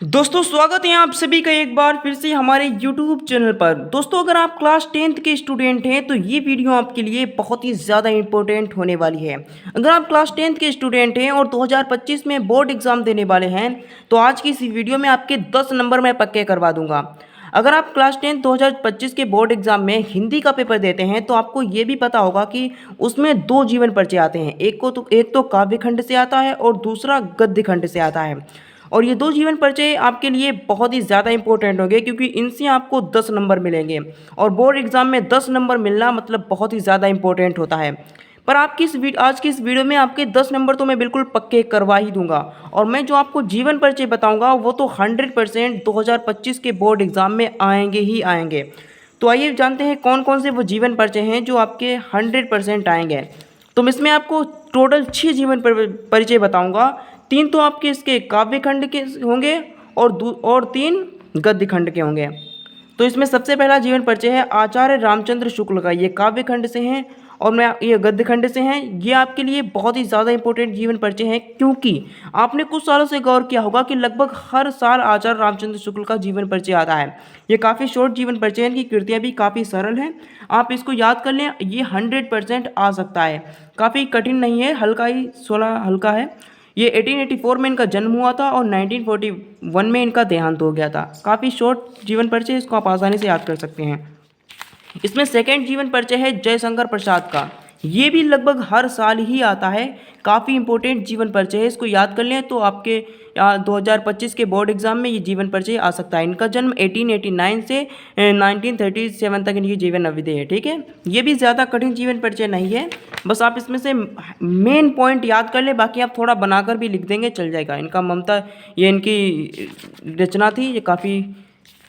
दोस्तों स्वागत है आप सभी का एक बार फिर से हमारे YouTube चैनल पर। दोस्तों अगर आप क्लास 10th के स्टूडेंट हैं तो ये वीडियो आपके लिए बहुत ही ज़्यादा इम्पोर्टेंट होने वाली है। अगर आप क्लास 10th के स्टूडेंट हैं और 2025 में बोर्ड एग्ज़ाम देने वाले हैं तो आज की इस वीडियो में आपके 10 नंबर मैं पक्के करवा दूंगा। अगर आप क्लास 10 2025 के बोर्ड एग्जाम में हिंदी का पेपर देते हैं तो आपको ये भी पता होगा कि उसमें दो जीवन परिचय आते हैं। एक तो काव्य खंड से आता है और दूसरा गद्य खंड से आता है। और ये दो जीवन परिचय आपके लिए बहुत ही ज़्यादा इंपॉर्टेंट होंगे क्योंकि इनसे आपको 10 नंबर मिलेंगे और बोर्ड एग्जाम में 10 नंबर मिलना मतलब बहुत ही ज़्यादा इंपॉर्टेंट होता है। पर आपकी आज की इस वीडियो में आपके 10 नंबर तो मैं बिल्कुल पक्के करवा ही दूंगा और मैं जो आपको जीवन परिचय बताऊंगा वो तो 100% 2025 के बोर्ड एग्जाम में आएंगे ही आएंगे। तो आइए जानते हैं कौन कौन से वो जीवन परिचय हैं जो आपके 100% आएंगे। तो मैं इसमें आपको टोटल 6 जीवन परिचय बताऊंगा। 3 तो आपके इसके काव्य खंड के होंगे और 3 गद्य खंड के होंगे। तो इसमें सबसे पहला जीवन परिचय है आचार्य रामचंद्र शुक्ल का। ये काव्य खंड से हैं और मैं ये गद्य खंड से हैं। ये आपके लिए बहुत ही ज़्यादा इंपॉर्टेंट जीवन परिचय है क्योंकि आपने कुछ सालों से गौर किया होगा कि लगभग हर साल आचार्य रामचंद्र शुक्ल का जीवन परिचय आता है। ये काफ़ी शॉर्ट जीवन परिचय है, इनकी कृतियाँ भी काफ़ी सरल हैं। आप इसको याद कर लें, ये 100% आ सकता है, काफ़ी कठिन नहीं है, हल्का ही हल्का है। ये 1884 में इनका जन्म हुआ था और 1941 में इनका देहांत हो गया था। काफ़ी शॉर्ट जीवन परिचय, इसको आप आसानी से याद कर सकते हैं। इसमें सेकंड जीवन परिचय है जयशंकर प्रसाद का। ये भी लगभग हर साल ही आता है, काफ़ी इंपॉर्टेंट जीवन परिचय है, इसको याद कर लें तो आपके 2025 के बोर्ड एग्जाम में ये जीवन परिचय आ सकता है। इनका जन्म 1889 से 1937 तक इनकी जीवन अवधि है। ठीक है, ये भी ज़्यादा कठिन जीवन परिचय नहीं है, बस आप इसमें से मेन पॉइंट याद कर ले, बाकी आप थोड़ा बनाकर भी लिख देंगे चल जाएगा। इनका ममता, ये इनकी रचना थी, ये काफ़ी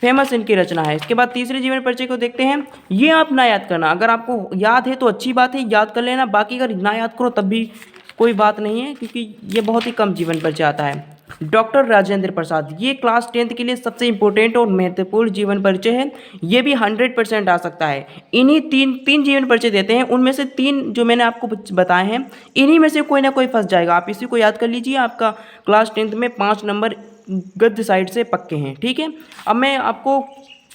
फेमस इनकी रचना है। इसके बाद तीसरे जीवन परिचय को देखते हैं। ये आप ना याद करना, अगर आपको याद है तो अच्छी बात है, याद कर लेना, बाकी अगर ना याद करो तब भी कोई बात नहीं है क्योंकि ये बहुत ही कम जीवन परिचय आता है। डॉक्टर राजेंद्र प्रसाद, ये क्लास 10th के लिए सबसे इंपॉर्टेंट और महत्वपूर्ण जीवन परिचय है। ये भी 100% आ सकता है। इन्हीं तीन जीवन परिचय देते हैं, उनमें से 3 जो मैंने आपको बताए हैं, इन्हीं में से कोई ना कोई फंस जाएगा। आप इसी को याद कर लीजिए, आपका क्लास 10th में 5 नंबर गद्य साइड से पक्के हैं। ठीक है, अब मैं आपको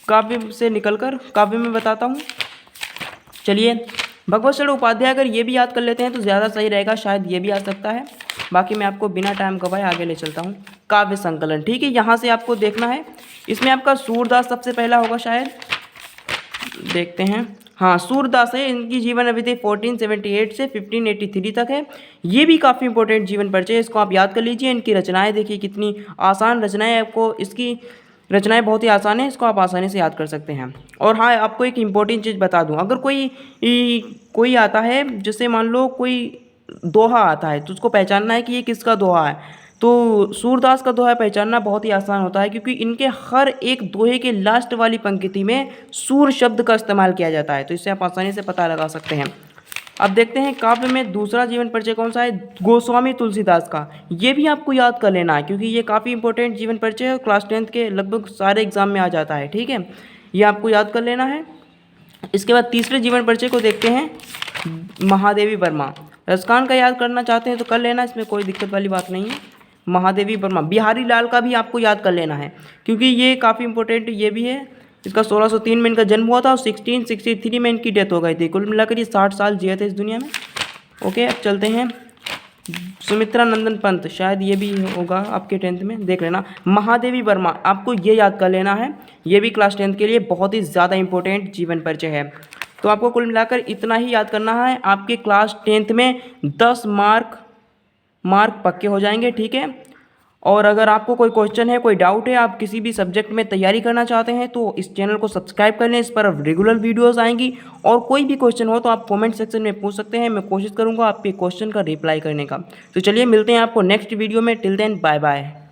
काव्य से निकलकर काव्य में बताता हूँ। चलिए, भगवत शरण उपाध्याय, अगर ये भी याद कर लेते हैं तो ज़्यादा सही रहेगा, शायद ये भी आ सकता है। बाकी मैं आपको बिना टाइम गवाए आगे ले चलता हूँ। काव्य संकलन, ठीक है, यहाँ से आपको देखना है। इसमें आपका सूरदास सबसे पहला होगा, शायद देखते हैं। हाँ, सूरदास है, इनकी जीवन अवधि 1478 से 1583 तक है। ये भी काफ़ी इंपॉर्टेंट जीवन परिचय है, इसको आप याद कर लीजिए। इनकी रचनाएं देखिए कितनी आसान रचनाएं, आपको इसकी रचनाएं बहुत ही आसान है, इसको आप आसानी से याद कर सकते हैं। और हाँ, आपको एक इम्पोर्टेंट चीज़ बता दूं, अगर कोई आता है, जैसे मान लो कोई दोहा आता है तो उसको पहचानना है कि ये किसका दोहा है, तो सूरदास का दोहा पहचानना बहुत ही आसान होता है क्योंकि इनके हर एक दोहे के लास्ट वाली पंक्ति में सूर शब्द का इस्तेमाल किया जाता है, तो इससे आप आसानी से पता लगा सकते हैं। अब देखते हैं काव्य में दूसरा जीवन परिचय कौन सा है, गोस्वामी तुलसीदास का। ये भी आपको याद कर लेना है क्योंकि ये काफ़ी इंपॉर्टेंट जीवन परिचय है, क्लास 10th के लगभग सारे एग्जाम में आ जाता है। ठीक है, ये आपको याद कर लेना है। इसके बाद तीसरे जीवन परिचय को देखते हैं, महादेवी वर्मा। रसकान का याद करना चाहते हैं तो कर लेना, इसमें कोई दिक्कत वाली बात नहीं है। महादेवी वर्मा, बिहारी लाल का भी आपको याद कर लेना है क्योंकि ये काफ़ी इंपॉर्टेंट ये भी है। इसका 1603 में इनका जन्म हुआ था और 1663 में इनकी डेथ हो गई थी। कुल मिलाकर ये 60 साल जिए थे इस दुनिया में। ओके, अब चलते हैं। सुमित्रा नंदन पंत, शायद ये भी होगा आपके 10th में, देख लेना। महादेवी वर्मा, आपको ये याद कर लेना है, ये भी क्लास 10th के लिए बहुत ही ज़्यादा इंपॉर्टेंट जीवन परिचय है। तो आपको कुल मिलाकर इतना ही याद करना है, आपके क्लास 10th में 10 मार्क पक्के हो जाएंगे। ठीक है, और अगर आपको कोई क्वेश्चन है, कोई डाउट है, आप किसी भी सब्जेक्ट में तैयारी करना चाहते हैं तो इस चैनल को सब्सक्राइब कर लें, इस पर रेगुलर वीडियोस आएंगी। और कोई भी क्वेश्चन हो तो आप कमेंट सेक्शन में पूछ सकते हैं, मैं कोशिश करूंगा आपके क्वेश्चन का रिप्लाई करने का। तो चलिए मिलते हैं आपको नेक्स्ट वीडियो में, टिल देन बाय बाय।